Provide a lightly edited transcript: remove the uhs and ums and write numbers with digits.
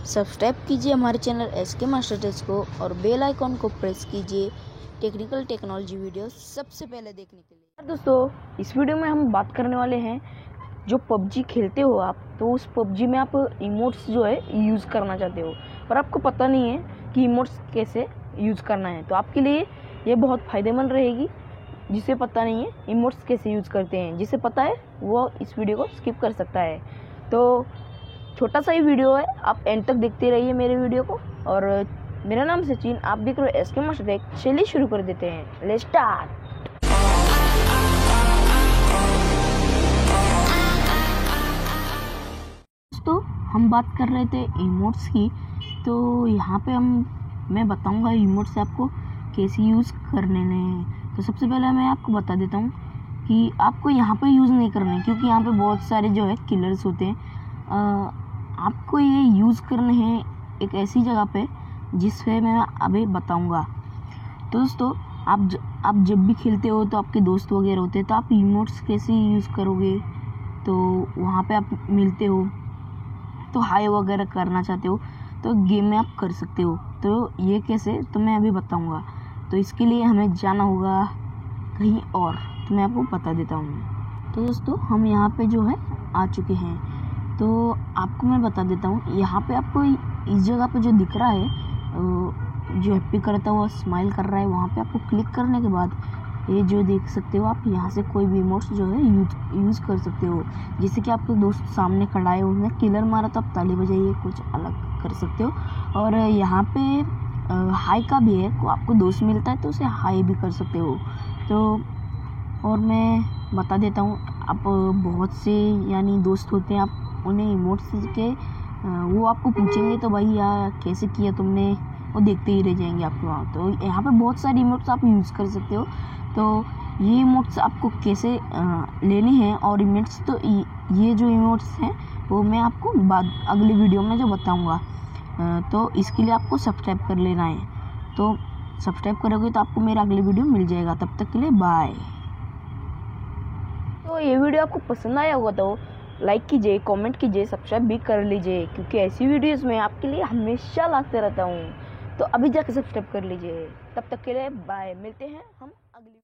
Subscribe कीजिए हमारे channel SK master takes को और बेल आइकॉन को प्रेस कीजिए टेक्निकल टेक्नोलॉजी वीडियो सबसे पहले देखने के लिए। दोस्तों, इस वीडियो में हम बात करने वाले हैं, जो पबजी खेलते हो आप, तो उस पबजी में आप इमोट्स जो है यूज़ करना चाहते हो पर आपको पता नहीं है कि इमोट्स कैसे यूज़ करना है। तो आपके लिए ये बहुत फ़ायदेमंद रहेगी। जिसे पता नहीं है इमोट्स कैसे यूज़ करते हैं, जिसे पता है वो इस वीडियो को स्किप कर सकता है। तो छोटा सा ही वीडियो है, आप एंड तक देखते रहिए मेरे वीडियो को। और मेरा नाम सचिन, आप देख रहे हो SK मास्टर टेक्स। चलिए शुरू कर देते हैं, लेट्स स्टार्ट। दोस्तों, हम बात कर रहे थे इमोट्स की, तो यहाँ पे मैं बताऊंगा इमोट्स आपको कैसे यूज़ करने हैं। तो सबसे पहले मैं आपको बता देता हूँ कि आपको यहाँ पे यूज़ नहीं करना है, क्योंकि यहाँ पे बहुत सारे जो है किलर्स होते हैं। आपको ये यूज़ करने हैं एक ऐसी जगह पे जिस पे मैं अभी बताऊंगा। तो दोस्तों, आप जब भी खेलते हो तो आपके दोस्त वगैरह होते हैं, तो आप इमोट्स कैसे यूज़ करोगे। तो वहाँ पे आप मिलते हो तो हाय वगैरह करना चाहते हो तो गेम में आप कर सकते हो। तो ये कैसे, तो मैं अभी बताऊंगा। तो इसके लिए हमें जाना होगा कहीं और, तो मैं आपको बता देता हूँ। तो दोस्तों, हम यहाँ पे जो है आ चुके हैं। तो आपको मैं बता देता हूँ, यहाँ पे आपको इस जगह पे जो दिख रहा है, जो हैप्पी करता हुआ स्माइल कर रहा है, वहाँ पे आपको क्लिक करने के बाद ये जो देख सकते हो आप, यहाँ से कोई भी इमोट्स जो है यूज़ कर सकते हो। जैसे कि आपके दोस्त सामने खड़ा है, उसने किलर मारा तो आप ताली बजाइए, कुछ अलग कर सकते हो। और यहाँ पे हाई का भी है, आपको दोस्त मिलता है तो उसे हाई भी कर सकते हो। तो और मैं बता देता हूँ, आप बहुत से यानी दोस्त होते हैं, आप उन्हें इमोट्स के वो आपको पूछेंगे तो भाई यार कैसे किया तुमने, वो देखते ही रह जाएंगे आपके वहाँ। तो यहाँ पे बहुत सारे इमोट्स आप यूज़ कर सकते हो। तो ये इमोट्स आपको कैसे लेने हैं और इमोट्स, तो ये जो इमोट्स हैं वो मैं आपको अगली वीडियो में जो बताऊँगा। तो इसके लिए आपको सब्सक्राइब कर लेना है। तो सब्सक्राइब करोगे तो आपको मेरा अगली वीडियो मिल जाएगा। तब तक के लिए बाय। तो ये वीडियो आपको पसंद आया होगा तो लाइक कीजिए, कमेंट कीजिए, सब्सक्राइब भी कर लीजिए, क्योंकि ऐसी वीडियोस मैं आपके लिए हमेशा लाते रहता हूँ। तो अभी जाकर सब्सक्राइब कर लीजिए। तब तक के लिए बाय, मिलते हैं हम अगली